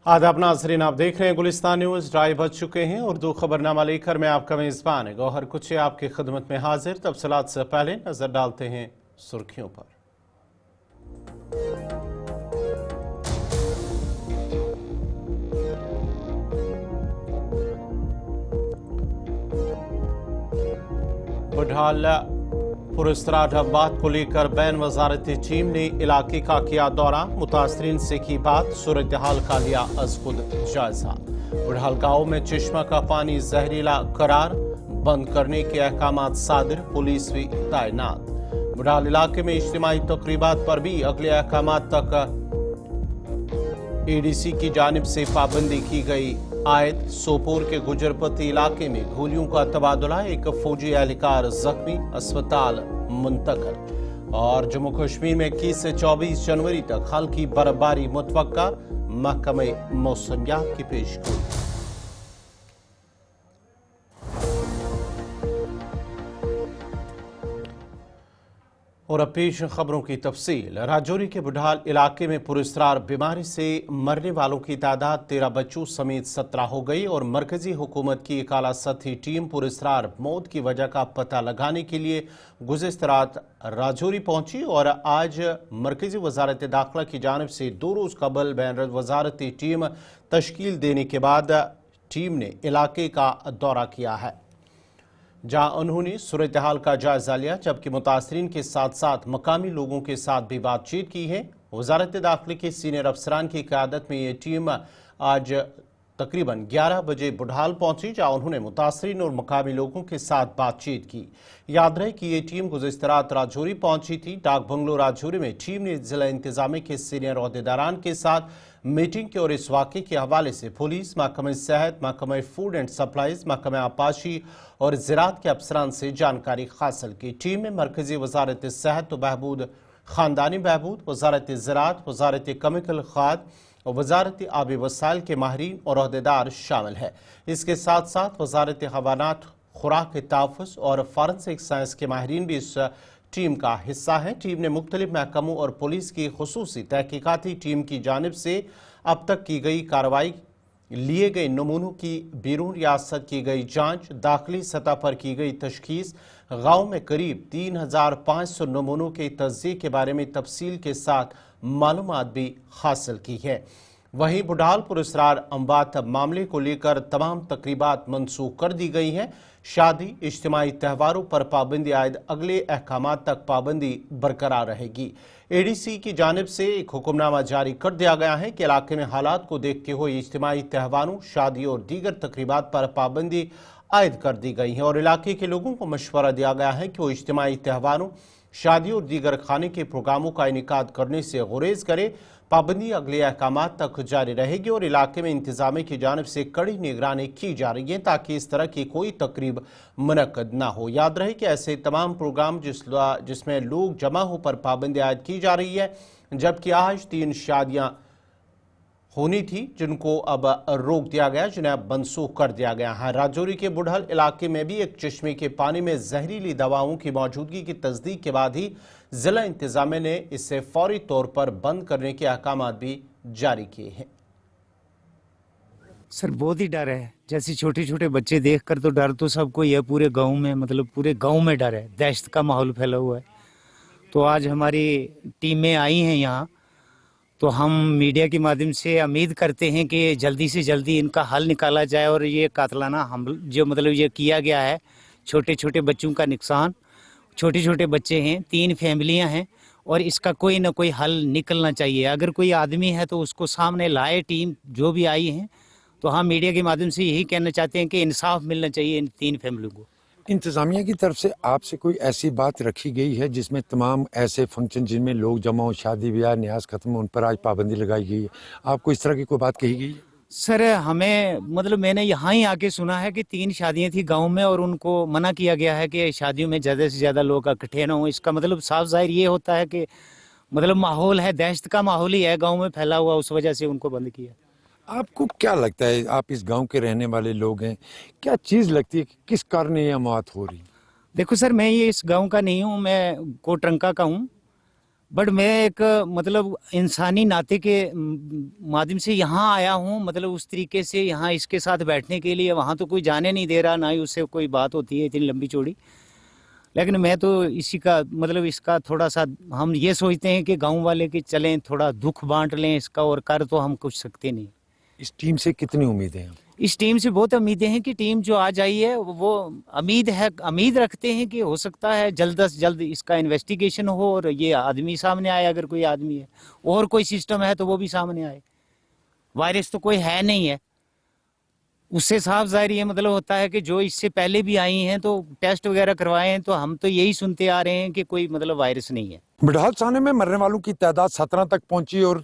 आदाब नाज़रीन, आप देख रहे हैं गुलिस्तान न्यूज़। ढाई बज चुके हैं। उर्दू खबरनामा लेकर मैं आपका मेज़बान गौहर कुछ आपकी खिदमत में हाजिर। तफसीलात से पहले नजर डालते हैं सुर्खियों पर। बुढ़ाल पुरस्कार बात को लेकर बैन वजारती टीम ने इलाके का किया दौरा, मुतासरीन से की बात, सूरत हाल का लिया अज खुद जायजा। बुढ़ाल गांव में चश्मा का पानी जहरीला करार, बंद करने के अहकाम सादिर, पुलिस भी तैनात। बुढ़ाल इलाके में इज्तिमाई तकरीबात पर भी अगले अहकाम तक एडीसी की जानिब से पाबंदी की गई आयद। सोपोर के गुजरपति इलाके में गोलियों का तबादला, एक फौजी एहलकार जख्मी, अस्पताल मुंतकिल। और जम्मू कश्मीर में 21 से 24 जनवरी तक हल्की बर्फबारी मुतवक्का, महकमे मौसमियात की पेशगोई। और अब पेश खबरों की तफसील। राजौरी के बुढ़ाल इलाके में पुरस्कार बीमारी से मरने वालों की तादाद 13 बच्चों समेत 17 हो गई और मरकजी हुकूमत की एक आला सतही टीम पुरस्कार मौत की वजह का पता लगाने के लिए गुज़िश्ता रात राजौरी पहुंची और आज मरकजी वजारत दाखिला की जानिब से 2 रोज़ कबल बैन वजारती टीम तश्कील देने के बाद टीम ने इलाके का दौरा किया है, जहां उन्होंने सूरत हाल का जायजा लिया, जबकि मुतासरीन के साथ साथ मकामी लोगों के साथ भी बातचीत की है। वजारत दाखिले के सीनियर अफसरान की क़यादत में ये टीम आज तकरीबन 11 बजे बुढ़ाल पहुंची, जहां उन्होंने मुतासरीन और मकामी लोगों के साथ बातचीत की। याद रहे कि ये टीम गुज़िश्ता रात राजौरी पहुंची थी। डाक बंगलो राजौरी में टीम ने जिला इंतजामिया के सीनियर ओहदेदारान के साथ मीटिंग की और इस वाक़े के हवाले से पुलिस, महकमे सेहत, महकमे फूड एंड सप्लाईज, महकमे आपाशी और ज़राअत के अफसरान से जानकारी हासिल की। टीम में मरकजी वजारत सेहत व बहबूद, ख़ानदानी बहबूद, वजारत ज़राअत, वजारत केमिकल खाद और वजारत आबी वसाइल के माहिरीन और ओहदेदार शामिल है। इसके साथ साथ वजारत हवानात, खुराक के तहफ़्फ़ुज़ और फॉरेंसिक साइंस के माहिरीन भी इस टीम का हिस्सा है। टीम ने मुख्तलिफ महकमों और पुलिस की खुसूसी तहकीकाती टीम की जानिब से अब तक की गई कार्रवाई, लिए गए नमूनों की बैरून रियासत की गई जांच, दाखिली सतह पर की गई तशखीस, गाँव में करीब 3500 नमूनों के तज्ज़िये के बारे में तफसील के साथ मालूमात भी हासिल की है। वहीं बुढ़ाल पुरस्कार अम्बात मामले को लेकर तमाम तकरीबात मनसूख कर दी गई हैं। शादी, इज्तिमाई त्यौहारों पर पाबंदी आयद अगले अहकाम तक पाबंदी बरकरार रहेगी। एडीसी की जानिब से एक हुक्मनामा जारी कर दिया गया है कि इलाके में हालात को देखते हुए इज्तिमाई त्यौहारों, शादी और दीगर तकरीबात पर पाबंदी आयद कर दी गई है और इलाके के लोगों को मशवरा दिया गया है कि वो इज्तिमाई त्यौहारों, शादी और दीगर खाने के प्रोग्रामों का इनेकाद करने से गुरेज करे। पाबंदी अगले अहकाम तक जारी रहेगी और इलाके में इंतजामिया की जानिब से कड़ी निगरानी की जा रही है ताकि इस तरह की कोई तकरीब मुनक्कद ना हो। याद रहे कि ऐसे तमाम प्रोग्राम जिसमें लोग जमा हो पर पाबंदी आयद की जा रही है, जबकि आज 3 शादियां होनी थी जिनको अब रोक दिया गया, जिन्हें अब मनसूख कर दिया गया है। राजौरी के बुढ़ल इलाके में भी एक चश्मे के पानी में जहरीली दवाओं की मौजूदगी की तस्दीक के बाद ही जिला इंतजामिया ने इसे फौरी तौर पर बंद करने के अहकाम भी जारी किए हैं। सर बहुत ही डर है, जैसे छोटे छोटे बच्चे देखकर तो डर तो सबको यह पूरे गांव में, मतलब पूरे गांव में डर है, दहशत का माहौल फैला हुआ है। तो आज हमारी टीमें आई हैं यहाँ, तो हम मीडिया के माध्यम से उम्मीद करते हैं कि जल्दी से जल्दी इनका हल निकाला जाए और ये कातलाना हमला जो मतलब ये किया गया है, छोटे छोटे बच्चों का नुकसान, छोटे छोटे बच्चे हैं, 3 फैमिलियां हैं और इसका कोई ना कोई हल निकलना चाहिए। अगर कोई आदमी है तो उसको सामने लाए, टीम जो भी आई हैं। तो हम मीडिया के माध्यम से यही कहना चाहते हैं कि इंसाफ मिलना चाहिए इन 3 फैमिलियों को। इंतज़ामिया की तरफ से आपसे कोई ऐसी बात रखी गई है जिसमें तमाम ऐसे फंक्शन जिनमें लोग जमा हो, शादी ब्याह, न्याज खत्म, उन पर आज पाबंदी लगाई गई है? आपको इस तरह की कोई बात कही गई है? सर हमें मतलब मैंने यहाँ ही आके सुना है कि 3 शादियां थी गांव में और उनको मना किया गया है कि शादियों में ज़्यादा से ज़्यादा लोग इकट्ठे ना हो। इसका मतलब साफ जाहिर ये होता है कि मतलब माहौल है, दहशत का माहौल ही है गाँव में फैला हुआ, उस वजह से उनको बंद किया। आपको क्या लगता है, आप इस गांव के रहने वाले लोग हैं, क्या चीज़ लगती है कि किस कारण ये मौत हो रही? देखो सर, मैं ये इस गांव का नहीं हूँ, मैं कोटरंका का हूँ बट मैं एक मतलब इंसानी नाते के माध्यम से यहाँ आया हूँ, मतलब उस तरीके से यहाँ इसके साथ बैठने के लिए। वहाँ तो कोई जाने नहीं दे रहा, ना ही उससे कोई बात होती है इतनी लंबी चौड़ी। लेकिन मैं तो इसी का मतलब इसका थोड़ा सा हम ये सोचते हैं कि गांव वाले के चलें, थोड़ा दुख बांट लें इसका, और कर तो हम कुछ सकते नहीं। इस टीम से कितनी उम्मीदें हैं? इस टीम से बहुत उम्मीदें हैं कि टीम जो आज आई है वो उम्मीद रखते हैं कि हो सकता है जल्द से जल्द इसका इन्वेस्टिगेशन हो और ये आदमी सामने आए, अगर कोई आदमी है और कोई सिस्टम है तो वो भी सामने आए। वायरस तो कोई है नहीं है, उससे साफ जाहिर ये मतलब होता है कि जो इससे पहले भी आई हैं तो टेस्ट वगैरह करवाए हैं, तो हम तो यही सुनते आ रहे हैं कि कोई मतलब वायरस नहीं है। बड़हाल थाने में मरने वालों की तादाद 17 तक पहुंची और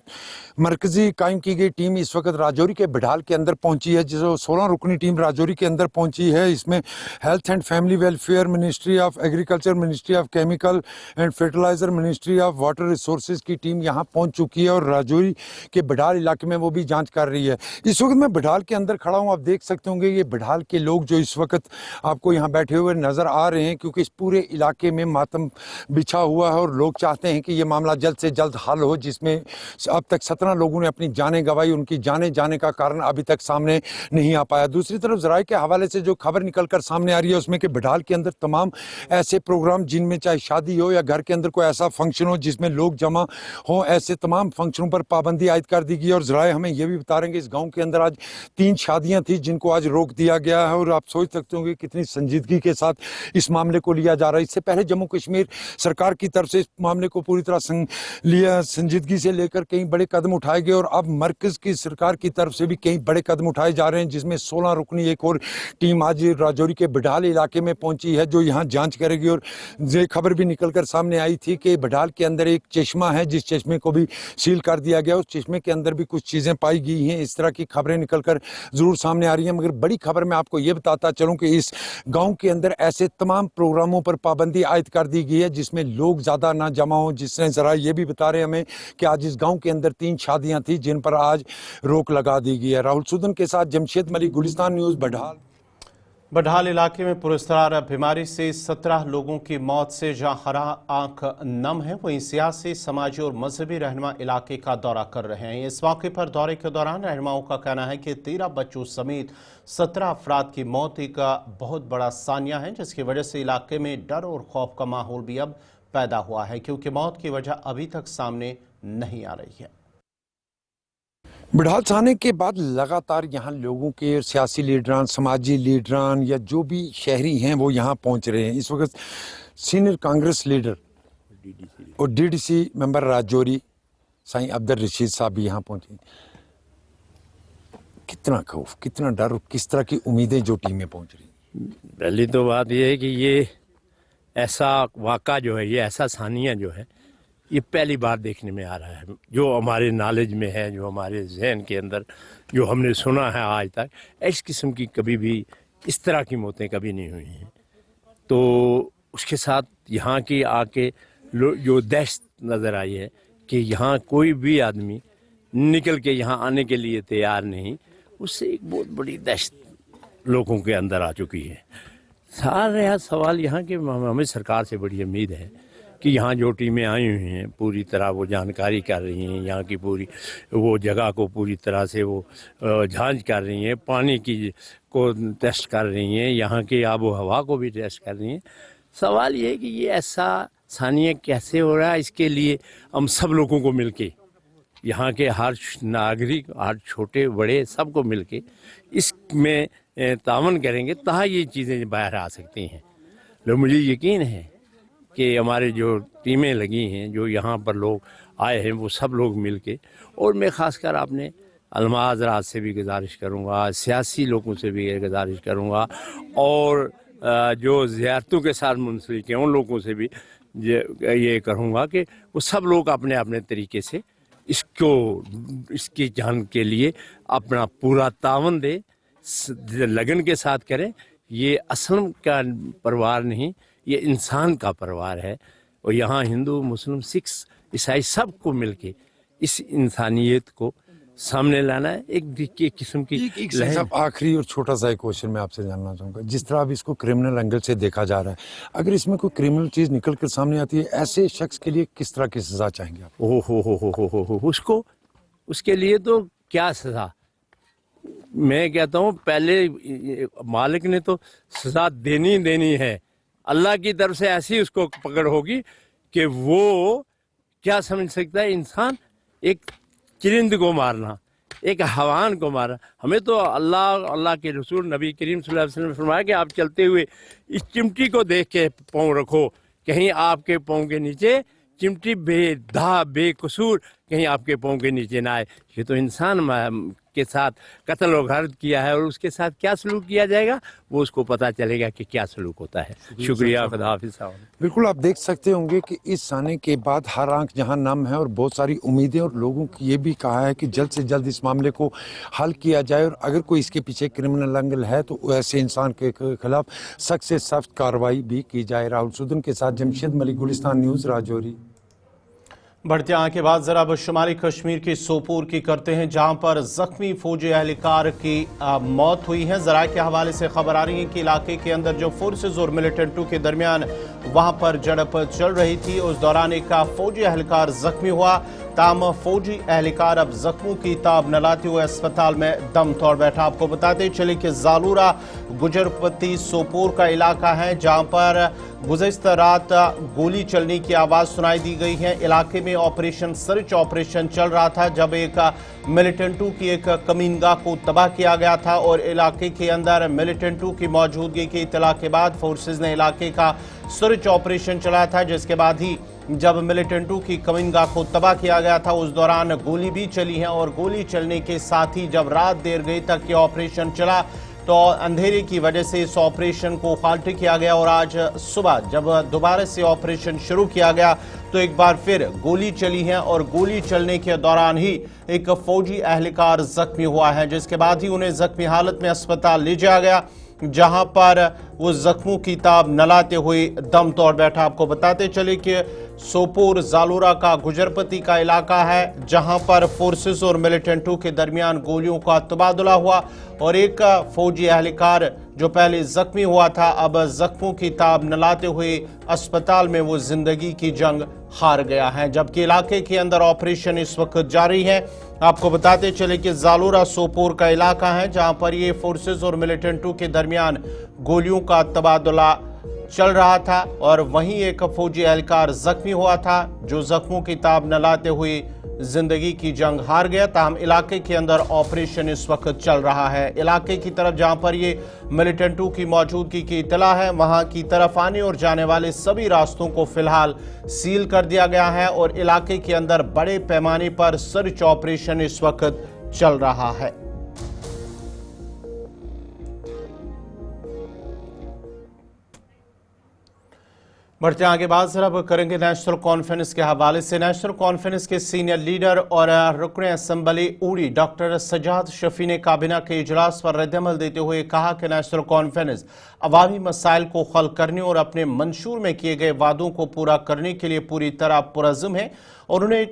मरकजी कायम की गई टीम इस वक्त राजौरी के बड़हाल के अंदर पहुंची है, जो 16 रुकनी टीम राजौरी के अंदर पहुंची है। इसमें health and family welfare, ministry of agriculture, ministry of chemical and fertiliser, ministry of water resources की टीम यहाँ पहुँच चुकी है और राजौरी के बड़हाल इलाके में वो भी जाँच कर रही है। इस वक्त मैं बड़हाल के अंदर खड़ा हूँ, आप देख सकते होंगे ये बड़हाल के लोग जो इस वक्त आपको यहाँ बैठे हुए नज़र आ रहे हैं, क्योंकि इस पूरे इलाके में मातम बिछा हुआ है और लोग चाहते हैं कि ये मामला जल्द से जल्द हल हो, जिसमें अब तक 17 लोगों ने अपनी जानें गंवाई। उनकी जाने जाने का कारण अभी तक सामने नहीं आ पाया। दूसरी तरफ ज़राए के हवाले से जो खबर निकलकर सामने आ रही है उसमें कि बड़हाल के अंदर तमाम ऐसे प्रोग्राम जिनमें चाहे शादी हो या घर के अंदर कोई ऐसा फंक्शन हो जिसमें लोग जमा हों, ऐसे तमाम फंक्शनों पर पाबंदी आयद कर दी गई। और ज़राए हमें यह भी बता रहे हैं कि इस गाँव के अंदर आज 3 शादियाँ थी जिनको आज रोक दिया गया है। और आप सोच सकते होंगे कितनी संजीदगी के साथ इस मामले को लिया जा रहा है। इससे पहले जम्मू कश्मीर सरकार की तरफ से इस मामले को पूरी तरह संजीदगी से लेकर कई बड़े कदम उठाए गए और अब मरकज की सरकार की तरफ से भी कई बड़े कदम उठाए जा रहे हैं, जिसमें 16 रुकनी एक और टीम आज राजौरी के बड़हाल इलाके में पहुंची है जो यहां जांच करेगी। और ये खबर भी निकलकर सामने आई थी कि बड़हाल के अंदर एक चश्मा है जिस चश्मे को भी सील कर दिया गया, उस चश्मे के अंदर भी कुछ चीज़ें पाई गई हैं। इस तरह की खबरें निकलकर ज़रूर सामने आ रही हैं, मगर बड़ी खबर मैं आपको ये बताता चलूँ कि इस गाँव के अंदर ऐसे तमाम प्रोग्रामों पर पाबंदी आयद कर दी गई है जिसमें लोग ज़्यादा ना जमा हों। जिसने ज़रा ये भी बता रहे हैं हमें कि आज इस गांव के अंदर 3 शादियां थी जिन पर आज रोक लगा दी गई है। राहुल सुदन के साथ जमशेद मलिक, गुलिस्तान न्यूज़, बड़हाल। बड़हाल इलाके में पुरस्कार बीमारी से 17 लोगों की मौत से जहां हरा आंख नम है, वहीं सियासी, समाजी और मजहबी रहनुमा इलाके का दौरा कर रहे हैं। इस मौके पर दौरे के दौरान रहनुमाओं का कहना है कि 13 बच्चों समेत 17 अफराद की मौत एक बहुत बड़ा सानिया है, जिसकी वजह से इलाके में डर और खौफ का माहौल भी अब पैदा हुआ है, क्योंकि मौत की वजह अभी तक सामने नहीं आ रही है। बड़हाल थाने के बाद लगातार यहाँ लोगों के, सियासी लीडरान, समाजी लीडरान या जो भी शहरी हैं वो यहाँ पहुँच रहे हैं। इस वक्त सीनियर कांग्रेस लीडर और डीडीसी मेंबर राजौरी साईं अब्दुल रशीद साहब भी यहाँ पहुँचे। कितना खौफ, कितना डर और किस तरह की उम्मीदें जो टीमें पहुँच रही? पहली तो बात यह है कि ये ऐसा वाक़ा जो है, ये ऐसा सानिया जो है, ये पहली बार देखने में आ रहा है। जो हमारे नॉलेज में है, जो हमारे जहन के अंदर जो हमने सुना है आज तक, इस किस्म की कभी भी इस तरह की मौतें कभी नहीं हुई हैं। तो उसके साथ यहाँ की आके जो दहशत नज़र आई है कि यहाँ कोई भी आदमी निकल के यहाँ आने के लिए तैयार नहीं, उससे एक बहुत बड़ी दहशत लोगों के अंदर आ चुकी है। सारा सवाल यहाँ के हमें सरकार से बड़ी उम्मीद है कि यहाँ जो टीमें आई हुई हैं पूरी तरह वो जानकारी कर रही हैं, यहाँ की पूरी वो जगह को पूरी तरह से वो जांच कर रही हैं, पानी की को टेस्ट कर रही हैं, यहाँ की आबो हवा को भी टेस्ट कर रही हैं। सवाल ये है कि ये ऐसा सानिया कैसे हो रहा है, इसके लिए हम सब लोगों को मिलके, यहाँ के हर नागरिक, हर छोटे बड़े सबको मिलके इसमें तावन करेंगे तहाँ ये चीज़ें बाहर आ सकती हैं। तो मुझे यकीन है कि हमारे जो टीमें लगी हैं, जो यहाँ पर लोग आए हैं, वो सब लोग मिलके, और मैं ख़ासकर अपने अलमा हज़रात से भी गुजारिश करूँगा, सियासी लोगों से भी गुजारिश करूँगा, और जो ज़ियारतों के साथ मुंसलिक हैं उन लोगों से भी ये कहूँगा कि वो सब लोग अपने अपने तरीके से इसकी जान के लिए अपना पूरा तावन दे, लगन के साथ करें। ये असलम का परिवार नहीं, ये इंसान का परिवार है, और यहाँ हिंदू, मुस्लिम, सिख, ईसाई सबको मिलके इस इंसानियत को सामने लाना है। एक किस्म की एक साहब आखिरी और छोटा सा एक क्वेश्चन मैं आपसे जानना चाहूँगा, जिस तरह अब इसको क्रिमिनल एंगल से देखा जा रहा है, अगर इसमें कोई क्रिमिनल चीज़ निकल कर सामने आती है, ऐसे शख्स के लिए किस तरह की सज़ा चाहेंगे आप? हो उसको, उसके लिए तो क्या सज़ा, मैं कहता हूँ पहले मालिक ने तो सज़ा देनी है। अल्लाह की तरफ से ऐसी उसको पकड़ होगी कि वो क्या समझ सकता है इंसान, एक चरिंद को मारना, एक हवान को मारना। हमें तो अल्लाह के रसूल नबी करीम सल्लल्लाहु अलैहि वसल्लम ने फरमाया कि आप चलते हुए इस चिमटी को देख के पाँव रखो, कहीं आपके पाँव के नीचे चिमटी बेकसूर कहीं आपके पाँव के नीचे ना आए। ये तो इंसान के साथ कत्ल और गारत किया है, और उसके साथ क्या सलूक किया जाएगा वो उसको पता चलेगा कि क्या सलूक होता है। शुक्रिया, खुदा हाफिज़ साहब। बिल्कुल, आप देख सकते होंगे कि इस आने के बाद हर आंख जहां नम है और बहुत सारी उम्मीदें, और लोगों की ये भी कहा है कि जल्द से जल्द इस मामले को हल किया जाए, और अगर कोई इसके पीछे क्रिमिनल एंगल है तो ऐसे इंसान के खिलाफ सख्त से सख्त कार्रवाई भी की जाए। राहुल सुदन के साथ जमशेद मलिक, गुलिस्तान न्यूज़, राजौरी। बढ़ते आगे बाद जरा अब शुमारी कश्मीर की सोपोर की करते हैं, जहां पर जख्मी फौजी एहलकार की मौत हुई है। जरा के हवाले से खबर आ रही है कि इलाके के अंदर जो फोर्सेज और मिलिटेंटों के दरमियान वहां पर झड़प चल रही थी, उस दौरान एक फौजी एहलकार जख्मी हुआ। ताम फौजी एहलकार अब जख्मों की ताब न लाते हुए अस्पताल में दम तोड़ बैठा। आपको बताते चले कि जालूरा गुजरपति सोपोर का इलाका है, जहां पर गुज़िश्ता रात गोली चलने की आवाज़ सुनाई दी गई है। इलाके में ऑपरेशन सर्च ऑपरेशन चल रहा था जब एक मिलिटेंटों की एक कमीनगाह को तबाह किया गया था, और इलाके के अंदर मिलिटेंटों की मौजूदगी की इत्तला के बाद फोर्सेज ने इलाके का सर्च ऑपरेशन चलाया था, जिसके बाद ही जब मिलिटेंटों की कमीनगाह को तबाह किया गया था उस दौरान गोली भी चली है। और गोली चलने के साथ ही जब रात देर गई तक ये ऑपरेशन चला तो अंधेरे की वजह से इस ऑपरेशन को खाल्ट किया गया, और आज सुबह जब दोबारा से ऑपरेशन शुरू किया गया तो एक बार फिर गोली चली है, और गोली चलने के दौरान ही एक फौजी एहलकार जख्मी हुआ है, जिसके बाद ही उन्हें जख्मी हालत में अस्पताल ले जाया गया, जहां पर वो जख्मों की ताब न लाते हुए दम तोड़ बैठा। आपको बताते चले कि सोपोर जालूरा का गुजरपति का इलाका है, जहां पर फोर्सेस और मिलिटेंटों के दरमियान गोलियों का तबादला हुआ, और एक फौजी एहलकार जो पहले जख्मी हुआ था अब जख्मों की ताब न लाते हुए अस्पताल में वो जिंदगी की जंग हार गया है, जबकि इलाके के अंदर ऑपरेशन इस वक्त जारी है। आपको बताते चले कि जालूरा सोपोर का इलाका है, जहां पर ये फोर्सेस और मिलिटेंटों के दरमियान गोलियों का तबादला चल रहा था, और वहीं एक फौजी एहलकार जख्मी हुआ था जो जख्मों की ताब न लाते हुए जिंदगी की जंग हार गया। ताहम इलाके के अंदर ऑपरेशन इस वक्त चल रहा है। इलाके की तरफ जहां पर ये मिलिटेंटों की मौजूदगी की इत्तला है, वहां की तरफ आने और जाने वाले सभी रास्तों को फिलहाल सील कर दिया गया है, और इलाके के अंदर बड़े पैमाने पर सर्च ऑपरेशन इस वक्त चल रहा है। बढ़ते आगे बात जरा अब करेंगे नेशनल कॉन्फ्रेंस के हवाले से। नेशनल कॉन्फ्रेंस के सीनियर लीडर और रुकन असम्बली उड़ी डॉक्टर सजाद शफी ने काबीना के इजलास पर रद्दअमल देते हुए कहा कि नेशनल कॉन्फ्रेंस अवामी मसाइल को हल करने और अपने मंशूर में किए गए वादों को पूरा करने के लिए पूरी तरह पुरज़्म है, और उन्हें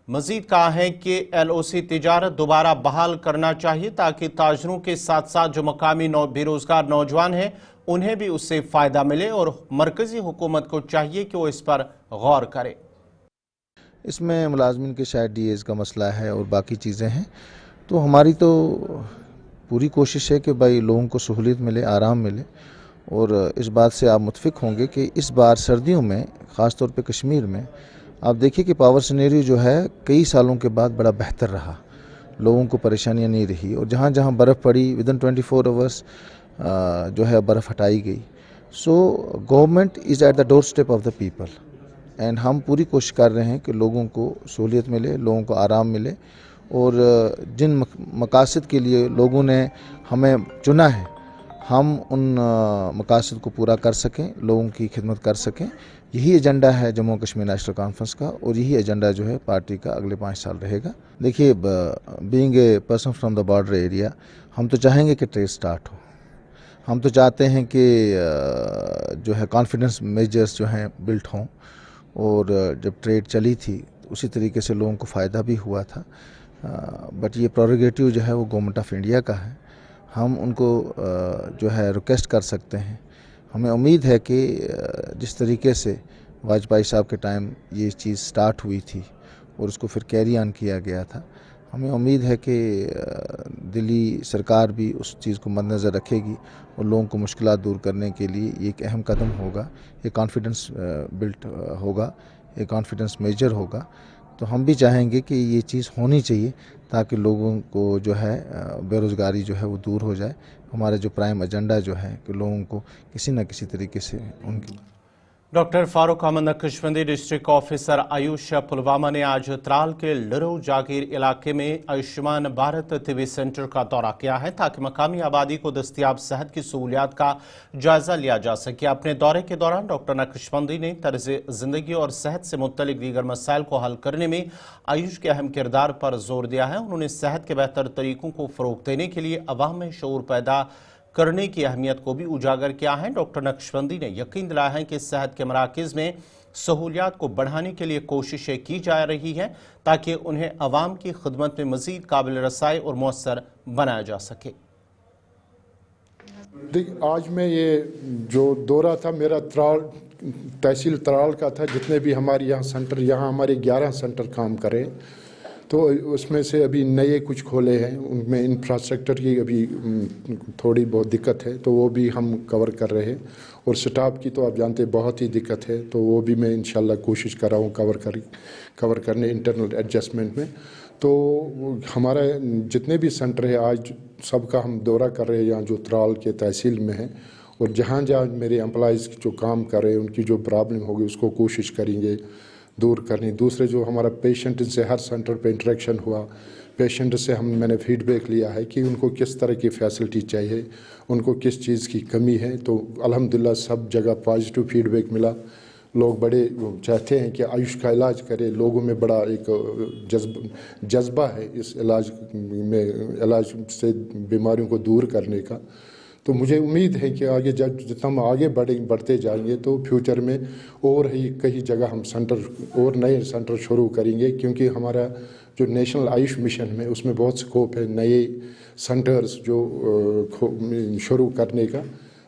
मजीद कहा है कि LOC तिजारत दोबारा बहाल करना चाहिए ताकि ताजरों के साथ साथ जो मकामी बेरोजगार नौजवान हैं उन्हें भी उससे फ़ायदा मिले, और मरकज़ी हुकूमत को चाहिए कि वो इस पर गौर करे। इसमें मुलाजमिन के शायद DAs का मसला है और बाकी चीज़ें हैं, तो हमारी तो पूरी कोशिश है कि भाई लोगों को सहूलियत मिले, आराम मिले, और इस बात से आप मुतफिक होंगे कि इस बार सर्दियों में ख़ास तौर पे कश्मीर में आप देखिए कि पावर सिनेरियो जो है कई सालों के बाद बड़ा बेहतर रहा, लोगों को परेशानियां नहीं रही, और जहाँ जहाँ बर्फ़ पड़ी विदिन 24 आवर्स जो है बर्फ़ हटाई गई। So government is at the door step of the people, and हम पूरी कोशिश कर रहे हैं कि लोगों को सहूलियत मिले, लोगों को आराम मिले, और जिन मकासद के लिए लोगों ने हमें चुना है हम उन मकासद को पूरा कर सकें, लोगों की खिदमत कर सकें। यही एजेंडा है जम्मू कश्मीर नेशनल कॉन्फ्रेंस का, और यही एजेंडा जो है पार्टी का अगले 5 साल रहेगा। देखिए, being a person from the border area, हम तो चाहेंगे कि ट्रेड स्टार्ट हो, हम तो चाहते हैं कि जो है कॉन्फिडेंस मेजर्स जो हैं बिल्ट हों, और जब ट्रेड चली थी उसी तरीके से लोगों को फ़ायदा भी हुआ था, بٹ یہ پروریگیٹیو جو ہے وہ گورنمنٹ آف انڈیا کا ہے. ہم ان کو جو ہے ریکویسٹ کر سکتے ہیں. ہمیں امید ہے کہ جس طریقے سے واجپئی صاحب کے ٹائم یہ چیز سٹارٹ ہوئی تھی اور اس کو پھر کیری آن کیا گیا تھا, ہمیں امید ہے کہ دلی سرکار بھی اس چیز کو مد نظر رکھے گی اور لوگوں کو مشکلات دور کرنے کے لیے یہ ایک اہم قدم ہوگا, یہ کانفیڈنس بلٹ ہوگا, یہ کانفیڈنس میجر ہوگا. تو ہم بھی چاہیں گے کہ یہ چیز ہونی چاہیے تاکہ لوگوں کو جو ہے بے روزگاری جو ہے وہ دور ہو جائے. ہمارا جو پرائم ایجنڈا جو ہے کہ لوگوں کو کسی نہ کسی طریقے سے ان کی. ڈاکٹر فاروق احمد نقشبندی ڈسٹرکٹ آفیسر آیوش پلوامہ نے آج ترال کے لرو جاگیر علاقے میں آیوشمان بھارت طبی سینٹر کا دورہ کیا ہے تاکہ مقامی آبادی کو دستیاب صحت کی سہولیات کا جائزہ لیا جا سکے. اپنے دورے کے دوران ڈاکٹر نقشبندی نے طرز زندگی اور صحت سے متعلق دیگر مسائل کو حل کرنے میں آیوش کے اہم کردار پر زور دیا ہے. انہوں نے صحت کے بہتر طریقوں کو فروغ دینے کے لیے عوام میں شعور پیدا کرنے کی اہمیت کو بھی اجاگر کیا ہے. ڈاکٹر نقشبندی نے یقین دلایا ہے کہ صحت کے مراکز میں سہولیات کو بڑھانے کے لیے کوششیں کی جا رہی ہیں تاکہ انہیں عوام کی خدمت میں مزید قابل رسائی اور مؤثر بنایا جا سکے. آج میں یہ جو دورہ تھا میرا تحصیل ترال کا تھا, جتنے بھی ہمارے یہاں سینٹر, یہاں ہمارے 11 سینٹر کام کرے تو اس میں سے ابھی نئے کچھ کھولے ہیں, ان میں انفراسٹرکچر کی ابھی تھوڑی بہت دقت ہے تو وہ بھی ہم کور کر رہے ہیں, اور سٹاف کی تو آپ جانتے بہت ہی دقت ہے تو وہ بھی میں انشاءاللہ کوشش کر رہا ہوں کور کرنے انٹرنل ایڈجسٹمنٹ میں. تو ہمارا جتنے بھی سینٹر ہے آج سب کا ہم دورہ کر رہے ہیں یہاں جو ترال کے تحصیل میں ہیں, اور جہاں جہاں میرے امپلائیز جو کام کر رہے ہیں ان کی جو پرابلم ہوگی اس کو کوشش کریں گے دور کرنی. دوسرے جو ہمارا پیشنٹ سے ہر سینٹر پہ انٹریکشن ہوا, پیشنٹ سے میں نے فیڈ بیک لیا ہے کہ ان کو کس طرح کی فیسلٹی چاہیے, ان کو کس چیز کی کمی ہے. تو الحمدللہ سب جگہ پازیٹیو فیڈ بیک ملا. لوگ بڑے چاہتے ہیں کہ آیوش کا علاج کرے, لوگوں میں بڑا ایک جذبہ ہے اس علاج سے بیماریوں کو دور کرنے کا. تو مجھے امید ہے کہ آگے جتنا ہم آگے بڑھتے جائیں گے تو فیوچر میں اور ہی کئی جگہ ہم نئے سینٹر شروع کریں گے, کیونکہ ہمارا جو نیشنل آیوش مشن ہے اس میں بہت سکوپ ہے نئے سینٹرز جو شروع کرنے کا.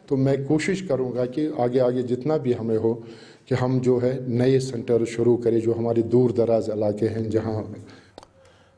تو میں کوشش کروں گا کہ آگے جتنا بھی ہمیں ہو کہ ہم جو ہے نئے سینٹر شروع کریں جو ہمارے دور دراز علاقے ہیں. جہاں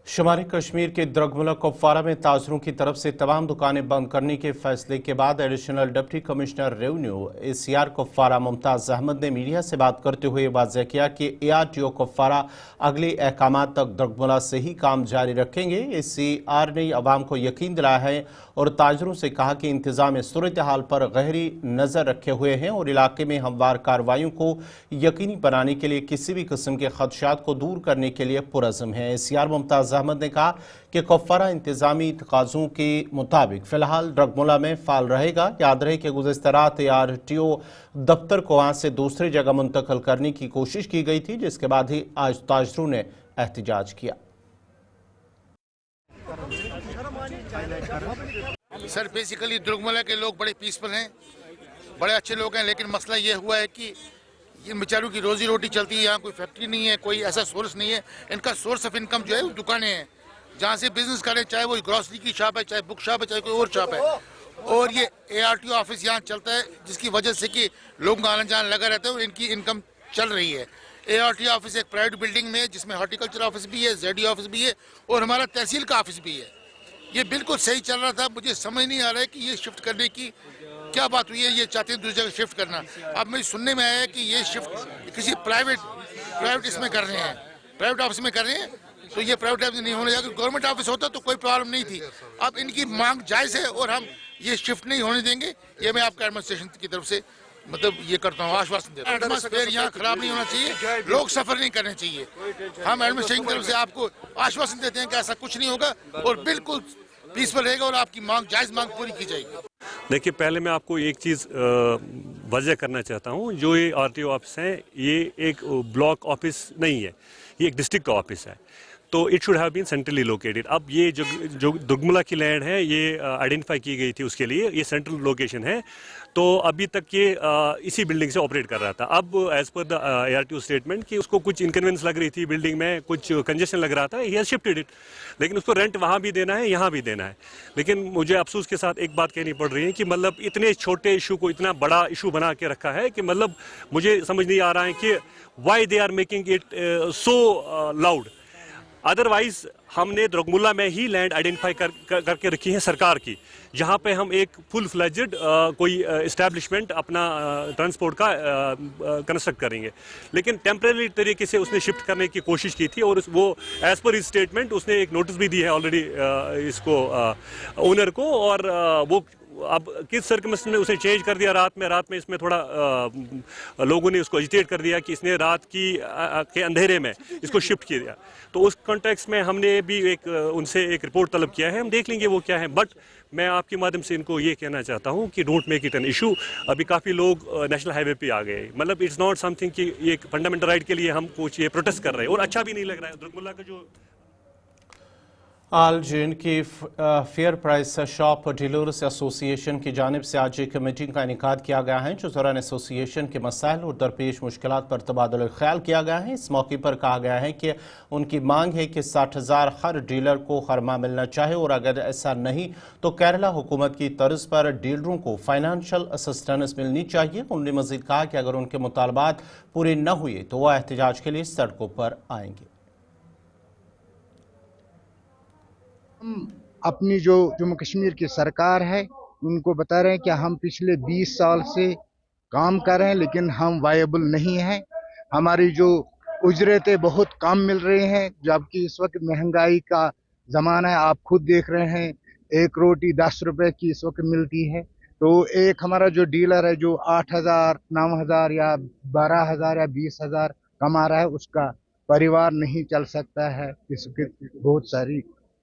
شمالی کشمیر کے درگملہ کپوارہ میں تاجروں کی طرف سے تمام دکانیں بند کرنے کے فیصلے کے بعد additional deputy commissioner revenue ACR Kupwara Mumtaz Ahmad نے میڈیا سے بات کرتے ہوئے واضح کیا کہ ARTO کپوارہ اگلے احکامات تک درگملہ سے ہی کام جاری رکھیں گے. ACR نے عوام کو یقین دلایا ہے اور تاجروں سے کہا کہ انتظام صورتحال پر گہری نظر رکھے ہوئے ہیں اور علاقے میں ہموار کارروائیوں کو یقینی بنانے کے لیے کسی بھی قسم کے خدشات کو دور کرنے کے لیے پرعزم ہیں. ACR ممتاز احمد نے کہا کہ کپوارہ انتظامی تقاضوں کے مطابق فی الحال درگملہ میں فعال رہے گا. یاد رہے کہ گزشتہ رات ARTO دفتر کو وہاں سے دوسری جگہ منتقل کرنے کی کوشش کی گئی تھی, جس کے بعد ہی آج تاجروں نے احتجاج کیا. سر بیسیکلی درگملہ کے لوگ بڑے پیسفل ہیں, بڑے اچھے لوگ ہیں, لیکن مسئلہ یہ ہوا ہے کہ ان بیچاروں کی روزی روٹی چلتی ہے. یہاں کوئی فیکٹری نہیں ہے, کوئی ایسا سورس نہیں ہے. ان کا سورس آف انکم جو ہے وہ دکانیں ہیں جہاں سے بزنس کریں, چاہے وہ گروسری کی شاپ ہے, چاہے بک شاپ ہے, چاہے کوئی اور شاپ ہے. اور یہ ARTO آفس یہاں چلتا ہے جس کی وجہ سے کہ لوگوں کا آنا جانا لگا رہتا ہے اور ان کی انکم چل رہی ہے. ARTO آفس ایک پرائیویٹ بلڈنگ میں جس میں ہارٹیکلچر آفس بھی ہے, ZD آفس بھی ہے اور ہمارا تحصیل کا آفس بھی ہے. یہ بالکل صحیح چل رہا تھا. مجھے سمجھ نہیں آ رہا ہے کہ یہ شفٹ کرنے کی کیا بات ہوئی ہے. یہ چاہتے ہیں دوسری جگہ شفٹ کرنا. اب مجھے سننے میں آیا ہے کہ یہ شفٹ کسی پرائیویٹ اس میں کر رہے ہیں, پرائیویٹ آفس میں کر رہے ہیں. تو یہ پرائیویٹ آفس نہیں ہونے, اگر گورنمنٹ آفس ہوتا تو کوئی پرابلم نہیں تھی. اب ان کی مانگ جائز ہے اور ہم یہ شفٹ نہیں ہونے دیں گے. یہ میں آپ کا ایڈمنسٹریشن کی طرف سے یہ کرتا ہوں, آشواسن دیتا ہوں. ایٹماسفیئر یہاں خراب نہیں ہونا چاہیے, لوگ سفر نہیں کرنے چاہیے. ہم ایڈمنسٹریشن کی طرف سے آپ کو آشواسن دیتے ہیں کہ ایسا کچھ نہیں ہوگا اور بالکل پیسفل رہے گا اور آپ کی جائز مانگ پوری کی جائے گی. دیکھیے, پہلے میں آپ کو ایک چیز واضح کرنا چاہتا ہوں. جو یہ ARTO آفس ہیں یہ ایک بلاک آفس نہیں ہے, یہ ایک ڈسٹرکٹ کا آفس ہے. तो it should have been centrally located. अब ये जो दुर्गमुला की लैंड है ये आइडेंटिफाई की गई थी उसके लिए, ये सेंट्रल लोकेशन है. तो अभी तक ये इसी बिल्डिंग से ऑपरेट कर रहा था. अब as per the ARTO statement कि उसको कुछ इनकन्वीनियंस लग रही थी बिल्डिंग में, कुछ कंजेशन लग रहा था, ही हैज शिफ्टेड इट. लेकिन उसको रेंट वहाँ भी देना है, यहाँ भी देना है. लेकिन मुझे अफसोस के साथ एक बात कहनी पड़ रही है कि मतलब इतने छोटे इशू को इतना बड़ा इशू बना के रखा है कि मतलब मुझे समझ नहीं आ रहा है कि why they are making it so loud. Otherwise हमने दुर्गमुला में ही लैंड आइडेंटिफाई करके रखी है सरकार की, जहाँ पे हम एक फुल फ्लेजेड कोई इस्टेब्लिशमेंट अपना ट्रांसपोर्ट का कंस्ट्रक्ट करेंगे. लेकिन टेम्परेरी तरीके से उसने शिफ्ट करने की कोशिश की थी और वो एज पर इस स्टेटमेंट उसने एक नोटिस भी दी है ऑलरेडी इसको ओनर को. और वो अब किस सर्कमस्टेंस में उसने चेंज कर दिया रात में इसमें थोड़ा लोगों ने उसको एजिटेट कर दिया कि इसने रात के अंधेरे में इसको शिफ्ट किया. तो उस कॉन्टेक्स्ट में हमने भी उनसे एक रिपोर्ट तलब किया है, हम देख लेंगे वो क्या है. बट मैं आपके माध्यम से इनको ये कहना चाहता हूँ कि don't make it an issue. अभी काफ़ी लोग नेशनल हाईवे पे आ गए, मतलब इट्स नॉट समथिंग कि ये एक फंडामेंटल राइट के लिए हम कुछ ये प्रोटेस्ट कर रहे हैं और अच्छा भी नहीं लग रहा है. दुर्गमुला का जो आल जे की fair price shop dealers association की जानिब से आज एक मीटिंग का इनेकाद किया गया है, जो दौरान एसोसिएशन के मसाइल और दरपेश मुश्किलात पर तबादला ख्याल किया गया है. इस मौके पर कहा गया है कि उनकी मांग है कि 60,000 हर डीलर को हर माह मिलना चाहिए और अगर ऐसा नहीं तो केरला हुकूमत की तर्ज पर डीलरों को फाइनेंशियल असिस्टेंस मिलनी चाहिए. उन्होंने मजीद कहा कि अगर उनके मुतालबात पूरे न हुए तो वह एहतजाज के लिए सड़कों पर आएंगे. हम अपनी जो जम्मू कश्मीर की सरकार है उनको बता रहे हैं कि हम पिछले 20 साल से काम कर रहे हैं लेकिन हम वायबल नहीं हैं. हमारी जो उजरतें बहुत कम मिल रही हैं, जबकि इस वक्त महंगाई का ज़माना है. आप खुद देख रहे हैं, एक रोटी 10 रुपए की इस वक्त मिलती है. तो एक हमारा जो डीलर है जो 8,000, 9,000 या 12,000 या 20,000 कमा रहा है, उसका परिवार नहीं चल सकता है. इसकी बहुत सारी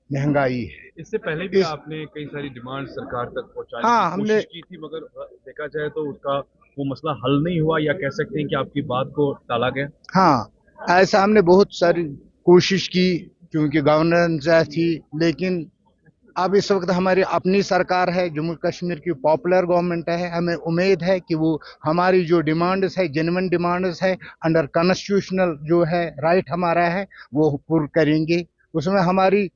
महंगाई है. इससे पहले भी आपने कई सारी डिमांड सरकार तक पहुंचाने की कोशिश की थी, मगर देखा जाए तो उसका वो मसला हल नहीं हुआ, या कह सकते हैं कि आपकी बात को टाला गया. हाँ, ऐसा हमने बहुत सारी कोशिश की क्योंकि गवर्नेंस थी, लेकिन अब इस वक्त हमारी अपनी सरकार है, जम्मू कश्मीर की पॉपुलर गवर्नमेंट है. हमें उम्मीद है कि वो हमारी जो डिमांड्स है, जेन्युइन डिमांड्स है, अंडर कॉन्स्टिट्यूशनल जो है राइट हमारा है, वो पूर्ण करेंगे. उसमें हमारी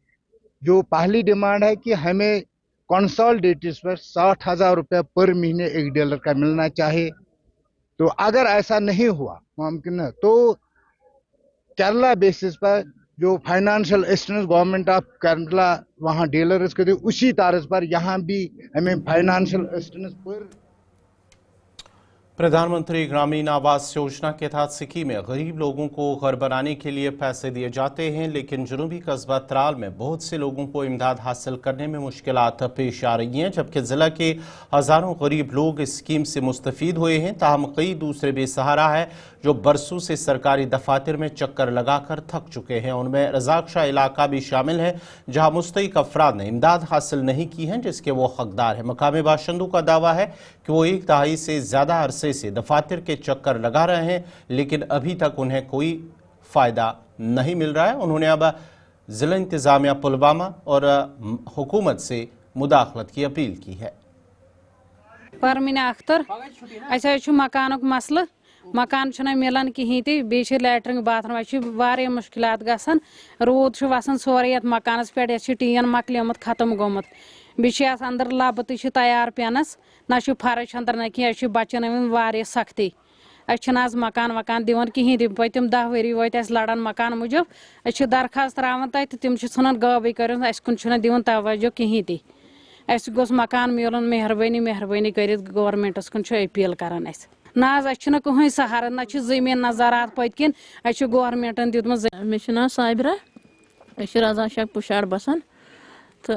जो पहली डिमांड है कि हमें कंसोलिडेटेड पर 60,000 रुपये पर महीने एक डीलर का मिलना चाहिए. तो अगर ऐसा नहीं हुआ मुमकिन है तो केरला बेसिस पर जो financial assistance government of Kerala वहाँ डीलर्स के, उसी तर्ज पर यहाँ भी हमें फाइनेंशियल असिस्टेंस पर. प्रधानमंत्री ग्रामीण आवास योजना के तहत सिक्किम में गरीब लोगों को घर बनाने के लिए पैसे दिए जाते हैं, लेकिन जनूबी कस्बा त्राल में बहुत से लोगों को इमदाद हासिल करने में मुश्किलात पेश आ रही हैं, जबकि जिला के हजारों गरीब लोग इस स्कीम से मुस्तफीद हुए हैं. ताहम कई दूसरे बेसहारा है जो बरसों से सरकारी दफातर में चक्कर लगाकर थक चुके हैं. उनमें रजाक शाह इलाका भी शामिल है, जहां मुस्तहिक अफराद ने इमदाद हासिल नहीं की है जिसके वो हकदार है. मकामी बाशिंदों का दावा है कि वो एक दहाई से ज्यादा अरसे से दफातर के चक्कर लगा रहे हैं, लेकिन अभी तक उन्हें कोई फायदा नहीं मिल रहा है. उन्होंने अब जिला इंतजामिया पुलवामा और हुकूमत से मुदाखलत की अपील की है. परमीना अख्तर, अच्छा मकान मसल, मकान मिलान कहीं ते बे लैट्रिन बाथरूम मुश्किलात गसान. रूद वसान सोरे मकानस पे टीन मकलियमत खत्म गोमुत, बेस अंदर लब तैयार पेनस, ना फर्श अंदर ना कह बचन सख्ती. आज मकान वकान दिवान कहीं ते पतम 10 वरी वत लड़ान मकान मूजब. दरखास्त तरान तक तम ान गाबे कर कुन दिवान तवज्जो कहीं ते. गोस मकान मिलन मेहरबानी मेहरबानी कर गवर्नमेंटस कुन अपील करान. ना कहीं सहारा, ना जमीन ना ज़रात पत किन गवर्नमेंटन दितमुत. मे नाव साबिरा, रजा शक पुशार बसान तो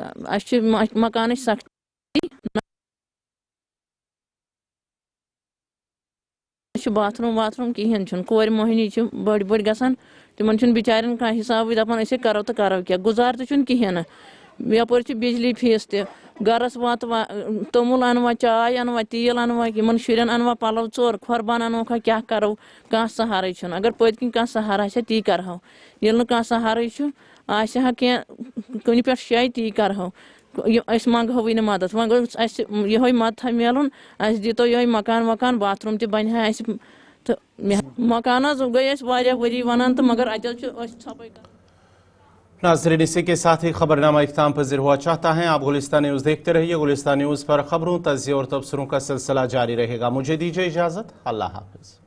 मकान सख्ती, बाथरूम वाथरूम कहें. कोर मोहिनी बड़ बड़ गसान, तिमन बिचारन कह हिसाब दपान करो तो करो क्या. गुजार तो कहें यपर बिजली फीस त गरस वात तमुल अनवा चाय अनवा तेल अनवा इन शुरन अनवा पलव 4 खुरबान अनवा क्या करो. कह सहारा अगर पत कन कह सहारा ती करो. ये कह सहारा आसि हा कहीं कुन पे शायद ती करहो अस मंगहो वन मदद वन ये मदद मिलन अस दीतो ये मकान वकान बाथरूम तह बन हा तो मकान गई वरी वन तो मगर अत नाज़रीन, इसी के साथ ही खबरनामा इख्ताम पज़ीर हुआ चाहता है। आप गुलिस्तान न्यूज़ देखते रहिए। गुलिस्तान न्यूज़ पर खबरों, तज़किया और तबसरों का सिलसिला जारी रहेगा। मुझे दीजिए इजाज़त। अल्लाह हाफ़िज़।